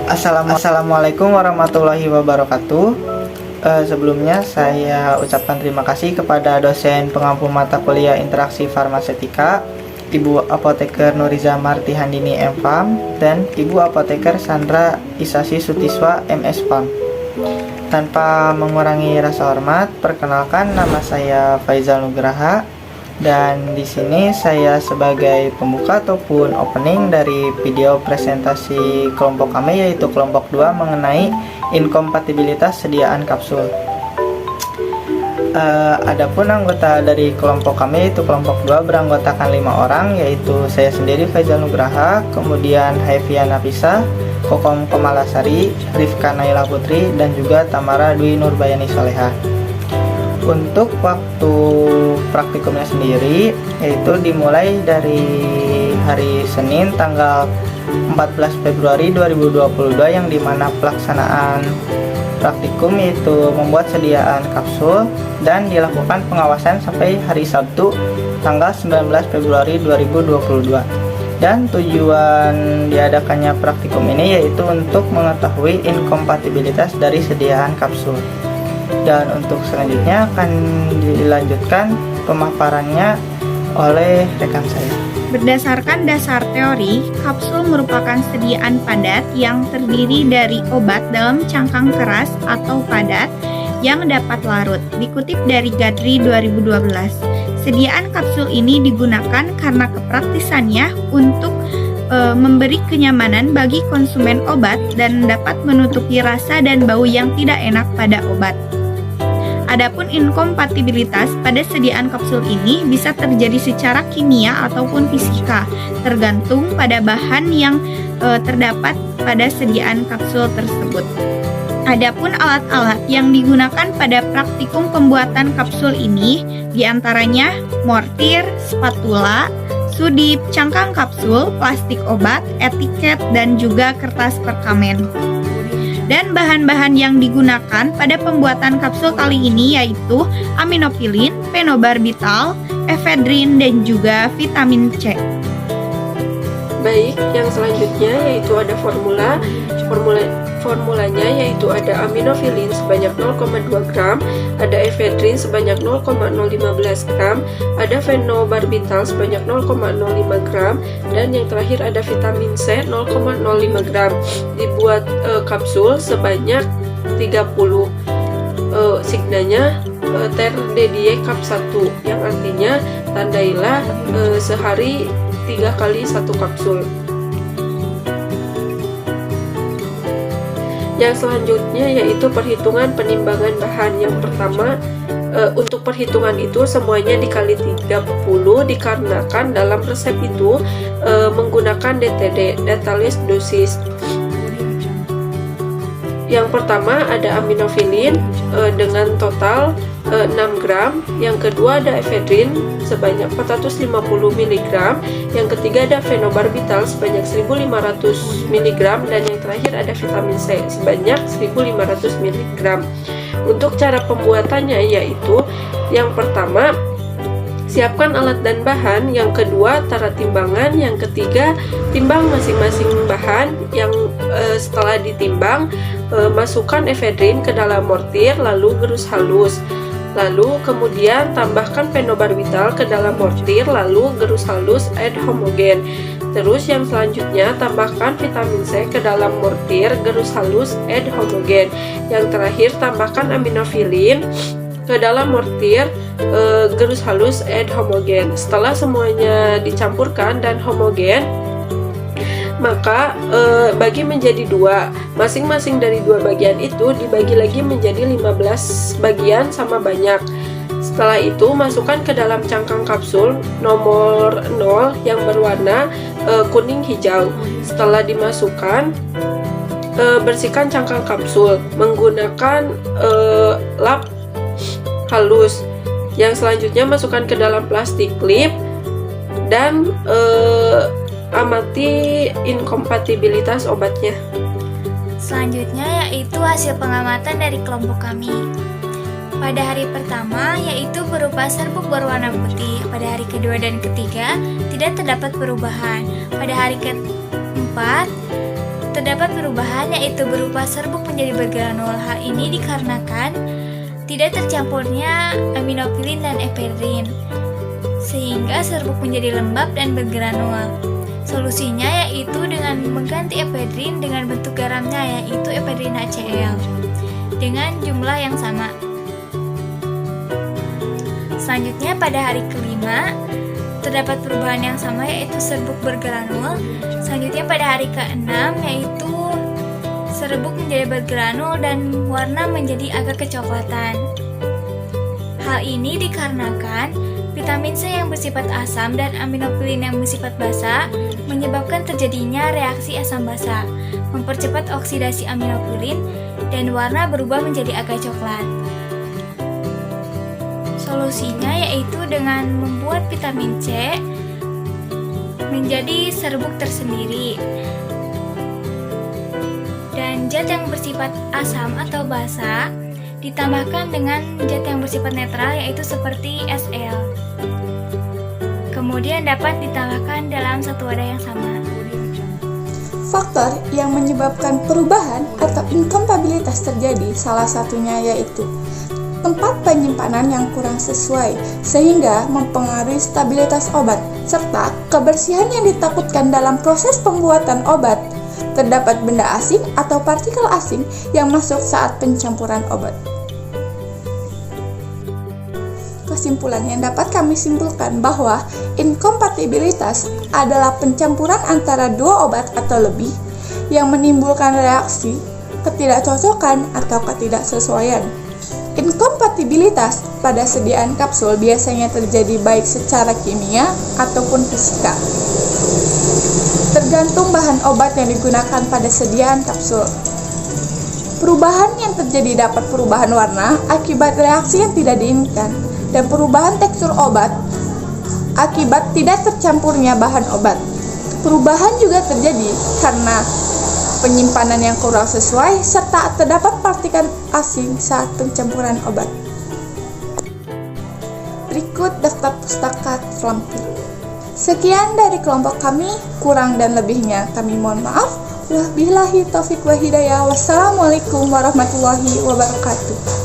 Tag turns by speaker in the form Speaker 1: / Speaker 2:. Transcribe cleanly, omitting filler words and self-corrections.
Speaker 1: Assalamualaikum warahmatullahi wabarakatuh. Sebelumnya saya ucapkan terima kasih kepada dosen pengampu mata kuliah interaksi farmasetika, Ibu Apoteker Nuriza Marti Handini M.Pharm dan Ibu Apoteker Sandra Isasi Sutiswa MS Pharm. Tanpa mengurangi rasa hormat, perkenalkan nama saya Faizal Nugraha dan di sini saya sebagai pembuka ataupun opening dari video presentasi kelompok kami, yaitu kelompok 2 mengenai inkompatibilitas sediaan kapsul. Adapun anggota dari kelompok kami yaitu kelompok 2 beranggotakan 5 orang, yaitu saya sendiri Faizal Nugraha, kemudian Haifia Nafisa, Kokom Kemalasari, Rifka Naila Putri, dan juga Tamara Dwi Nurbayani Soleha. Untuk waktu praktikumnya sendiri yaitu dimulai dari hari Senin tanggal 14 Februari 2022 yang dimana pelaksanaan praktikum yaitu membuat sediaan kapsul dan dilakukan pengawasan sampai hari Sabtu tanggal 19 Februari 2022. Dan tujuan diadakannya praktikum ini yaitu untuk mengetahui inkompatibilitas dari sediaan kapsul. Dan untuk selanjutnya akan dilanjutkan pemaparannya oleh rekan saya.
Speaker 2: Berdasarkan dasar teori, kapsul merupakan sediaan padat yang terdiri dari obat dalam cangkang keras atau padat yang dapat larut. Dikutip dari Gadri 2012, sediaan kapsul ini digunakan karena kepraktisannya untuk memberi kenyamanan bagi konsumen obat dan dapat menutupi rasa dan bau yang tidak enak pada obat. Adapun inkompatibilitas pada sediaan kapsul ini bisa terjadi secara kimia ataupun fisika, tergantung pada bahan yang terdapat pada sediaan kapsul tersebut. Adapun alat-alat yang digunakan pada praktikum pembuatan kapsul ini diantaranya mortir, spatula, sudip, cangkang kapsul, plastik obat, etiket, dan juga kertas perkamen. Dan bahan-bahan yang digunakan pada pembuatan kapsul kali ini yaitu aminofilin, fenobarbital, efedrin, dan juga vitamin C.
Speaker 3: Baik, yang selanjutnya yaitu ada formulanya yaitu ada aminofilin sebanyak 0,2 gram, ada efedrin sebanyak 0,015 gram, ada fenobarbital sebanyak 0,05 gram, dan yang terakhir ada vitamin C 0,05 gram. Dibuat kapsul sebanyak 30. Signanya terdedie cup 1, yang artinya tandailah sehari 3 kali 1 kapsul. Yang selanjutnya yaitu perhitungan penimbangan bahan. Yang pertama, untuk perhitungan itu semuanya dikali 30 dikarenakan dalam resep itu menggunakan DTD, data list dosis. Yang pertama ada aminofilin dengan total 6 gram, yang kedua ada efedrin sebanyak 450 mg, yang ketiga ada fenobarbital sebanyak 1500 mg, dan yang terakhir ada vitamin C sebanyak 1500 mg. Untuk cara pembuatannya yaitu yang pertama, siapkan alat dan bahan, yang kedua tara timbangan, yang ketiga timbang masing-masing bahan, yang setelah ditimbang masukkan efedrin ke dalam mortir lalu gerus halus. Lalu kemudian tambahkan fenobarbital ke dalam mortir lalu gerus halus add homogen. Terus yang selanjutnya tambahkan vitamin C ke dalam mortir gerus halus add homogen. Yang terakhir tambahkan aminofilin ke dalam mortir gerus halus add homogen. Setelah semuanya dicampurkan dan homogen, maka bagi menjadi 2. Masing-masing dari 2 bagian itu dibagi lagi menjadi 15 bagian sama banyak. Setelah itu masukkan ke dalam cangkang kapsul nomor 0 yang berwarna kuning hijau. Setelah dimasukkan, bersihkan cangkang kapsul menggunakan lap halus. Yang selanjutnya masukkan ke dalam plastik klip dan amati inkompatibilitas obatnya.
Speaker 4: Selanjutnya yaitu hasil pengamatan dari kelompok kami. pada hari pertama, yaitu berupa serbuk berwarna putih. Pada hari kedua dan ketiga, tidak terdapat perubahan. Pada hari keempat, terdapat perubahan, yaitu berupa serbuk menjadi bergranul. Hal ini dikarenakan tidak tercampurnya aminofilin dan efedrin, sehingga serbuk menjadi lembab dan bergranul. Solusinya yaitu dengan mengganti efedrin dengan bentuk garamnya, yaitu efedrin HCl, dengan jumlah yang sama. Selanjutnya pada hari kelima terdapat perubahan yang sama, yaitu serbuk bergranul. Selanjutnya pada hari keenam, yaitu serbuk menjadi bergranul dan warna menjadi agak kecoklatan. Hal ini dikarenakan vitamin C yang bersifat asam dan aminofilin yang bersifat basa menyebabkan terjadinya reaksi asam basa, mempercepat oksidasi aminofilin dan warna berubah menjadi agak coklat. Solusinya yaitu dengan membuat vitamin C menjadi serbuk tersendiri, dan zat yang bersifat asam atau basa ditambahkan dengan zat yang bersifat netral, yaitu seperti Sl. Kemudian dapat ditambahkan dalam satu wadah yang sama.
Speaker 5: Faktor yang menyebabkan perubahan atau inkompatibilitas terjadi salah satunya yaitu tempat penyimpanan yang kurang sesuai, sehingga mempengaruhi stabilitas obat, serta kebersihan yang ditakutkan dalam proses pembuatan obat. Terdapat benda asing atau partikel asing yang masuk saat pencampuran obat. Kesimpulan yang dapat kami simpulkan bahwa inkompatibilitas adalah pencampuran antara dua obat atau lebih yang menimbulkan reaksi ketidakcocokan atau ketidaksesuaian. Inkompatibilitas pada sediaan kapsul biasanya terjadi baik secara kimia ataupun fisika, tergantung bahan obat yang digunakan pada sediaan kapsul. Perubahan yang terjadi dapat perubahan warna akibat reaksi yang tidak diinginkan, dan perubahan tekstur obat akibat tidak tercampurnya bahan obat. Perubahan juga terjadi karena penyimpanan yang kurang sesuai, serta terdapat partikel asing saat pencampuran obat. Berikut daftar pustaka terlampir. Sekian dari kelompok kami, kurang dan lebihnya kami mohon maaf. Wabillahi taufiq wa hidayah. Wassalamualaikum warahmatullahi wabarakatuh.